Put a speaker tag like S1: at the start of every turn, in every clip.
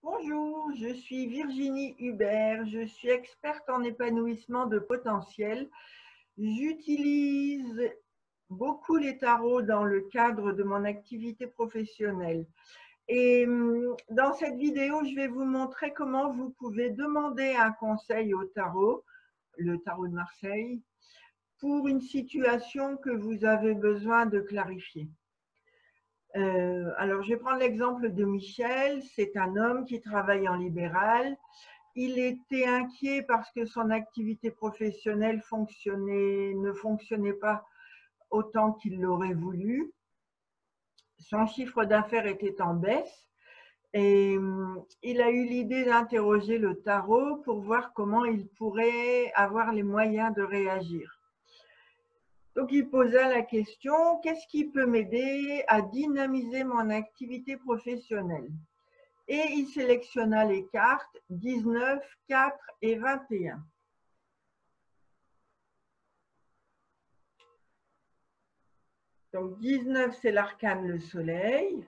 S1: Bonjour, je suis Virginie Hubert, je suis experte en épanouissement de potentiel. J'utilise beaucoup les tarots dans le cadre de mon activité professionnelle. Et dans cette vidéo, je vais vous montrer comment vous pouvez demander un conseil au tarot, le tarot de Marseille, pour une situation que vous avez besoin de clarifier. Alors, je vais prendre l'exemple de Michel. C'est un homme qui travaille en libéral. Il était inquiet parce que son activité professionnelle ne fonctionnait pas autant qu'il l'aurait voulu. Son chiffre d'affaires était en baisse et il a eu l'idée d'interroger le tarot pour voir comment il pourrait avoir les moyens de réagir. Donc, il posa la question, qu'est-ce qui peut m'aider à dynamiser mon activité professionnelle? Et il sélectionna les cartes 19, 4 et 21. Donc, 19, c'est l'arcane le soleil,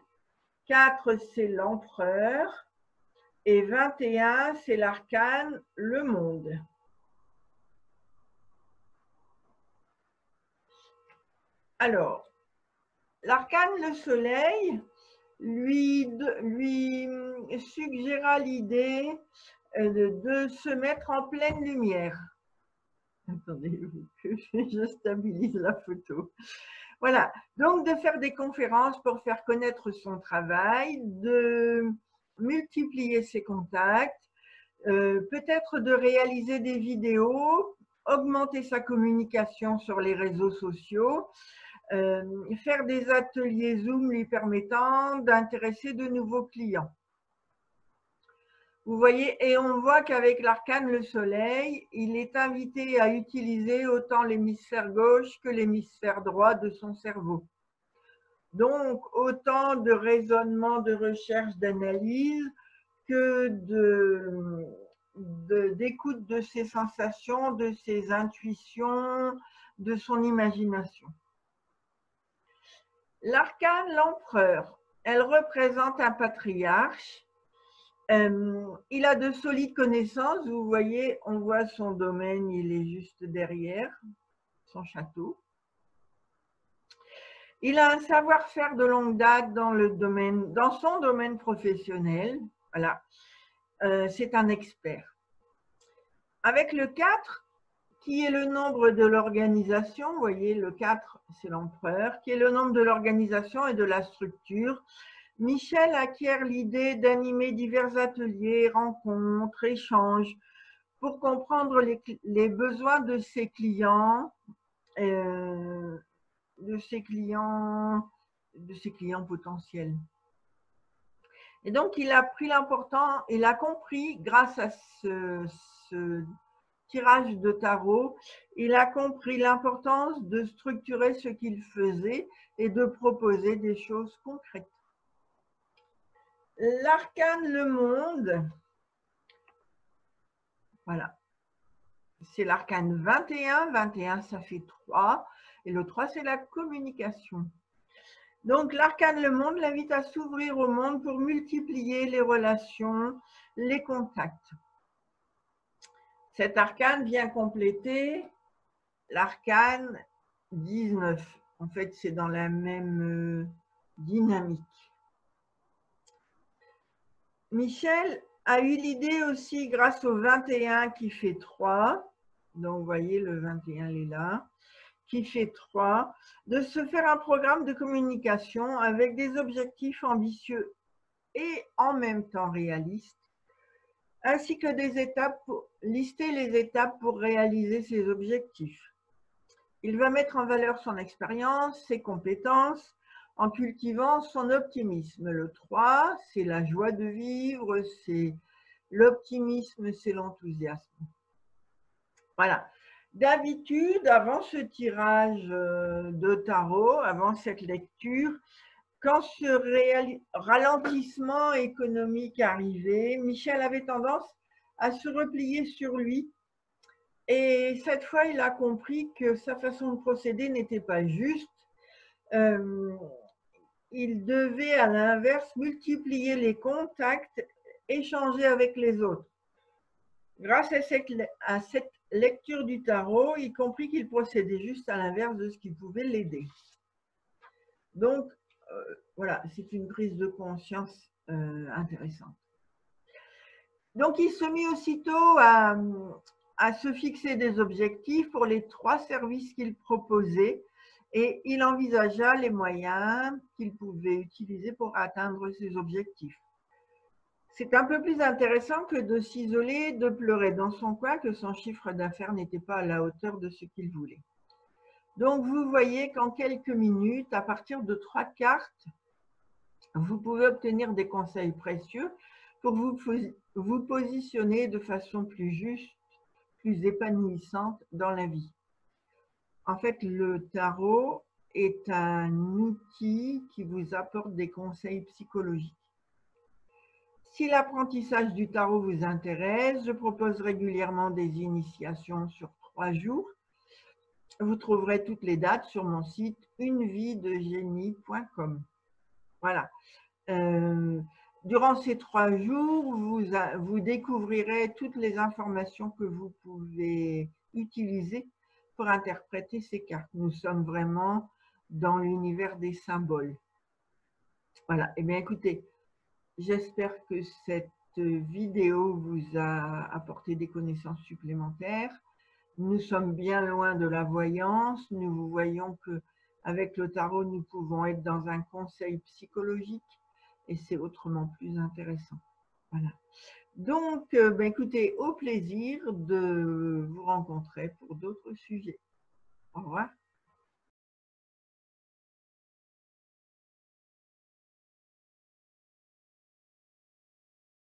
S1: 4, c'est l'empereur, et 21, c'est l'arcane le monde. Alors, l'arcane le soleil lui suggéra l'idée de se mettre en pleine lumière. Attendez, je stabilise la photo. Voilà, donc de faire des conférences pour faire connaître son travail, de multiplier ses contacts, peut-être de réaliser des vidéos, augmenter sa communication sur les réseaux sociaux, faire des ateliers Zoom lui permettant d'intéresser de nouveaux clients. Vous voyez, et on voit qu'avec l'arcane le soleil, il est invité à utiliser autant l'hémisphère gauche que l'hémisphère droit de son cerveau. Donc, autant de raisonnement, de recherche, d'analyse que d'écoute de ses sensations, de ses intuitions, de son imagination. L'arcane, l'empereur, elle représente un patriarche. Il a de solides connaissances. Vous voyez, on voit son domaine, il est juste derrière, son château. Il a un savoir-faire de longue date dans son domaine professionnel. Voilà, c'est un expert. Avec le 4, qui est le nombre de l'organisation, vous voyez, le 4, c'est l'empereur, qui est le nombre de l'organisation et de la structure. Michel acquiert l'idée d'animer divers ateliers, rencontres, échanges pour comprendre les besoins de ses clients, de ses clients potentiels. Et donc, il a compris grâce à ce tirage de tarot, il a compris l'importance de structurer ce qu'il faisait et de proposer des choses concrètes. L'arcane le monde, voilà, c'est l'arcane 21, 21 ça fait 3, et le 3 c'est la communication. Donc l'arcane le monde l'invite à s'ouvrir au monde pour multiplier les relations, les contacts. Cet arcane vient compléter l'arcane 19. En fait, c'est dans la même dynamique. Michel a eu l'idée aussi grâce au 21 qui fait 3. Donc, vous voyez, le 21, il est là. Qui fait 3, de se faire un programme de communication avec des objectifs ambitieux et en même temps réalistes, ainsi que des étapes, lister les étapes pour réaliser ces objectifs. Il va mettre en valeur son expérience, ses compétences, en cultivant son optimisme. Le 3, c'est la joie de vivre, c'est l'optimisme, c'est l'enthousiasme. Voilà. D'habitude, avant ce tirage de tarot, avant cette lecture, quand ce ralentissement économique arrivait, Michel avait tendance à se replier sur lui. Et cette fois, il a compris que sa façon de procéder n'était pas juste. Il devait, à l'inverse, multiplier les contacts échanger avec les autres. Grâce à cette lecture du tarot, il comprit qu'il procédait juste à l'inverse de ce qui pouvait l'aider. Donc, voilà, c'est une prise de conscience intéressante. Donc, il se mit aussitôt à se fixer des objectifs pour les 3 services qu'il proposait et il envisagea les moyens qu'il pouvait utiliser pour atteindre ces objectifs. C'est un peu plus intéressant que de s'isoler, de pleurer dans son coin que son chiffre d'affaires n'était pas à la hauteur de ce qu'il voulait. Donc, vous voyez qu'en quelques minutes, à partir de 3 cartes, vous pouvez obtenir des conseils précieux pour vous positionner de façon plus juste, plus épanouissante dans la vie. En fait, le tarot est un outil qui vous apporte des conseils psychologiques. Si l'apprentissage du tarot vous intéresse, je propose régulièrement des initiations sur 3 jours. Vous trouverez toutes les dates sur mon site uneviedegenie.com. Voilà. Durant ces 3 jours, vous découvrirez toutes les informations que vous pouvez utiliser pour interpréter ces cartes. Nous sommes vraiment dans l'univers des symboles. Voilà. Eh bien, écoutez, j'espère que cette vidéo vous a apporté des connaissances supplémentaires. Nous sommes bien loin de la voyance. Nous voyons qu'avec le tarot, nous pouvons être dans un conseil psychologique et c'est autrement plus intéressant. Voilà. Donc, écoutez, au plaisir de vous rencontrer pour d'autres sujets. Au revoir.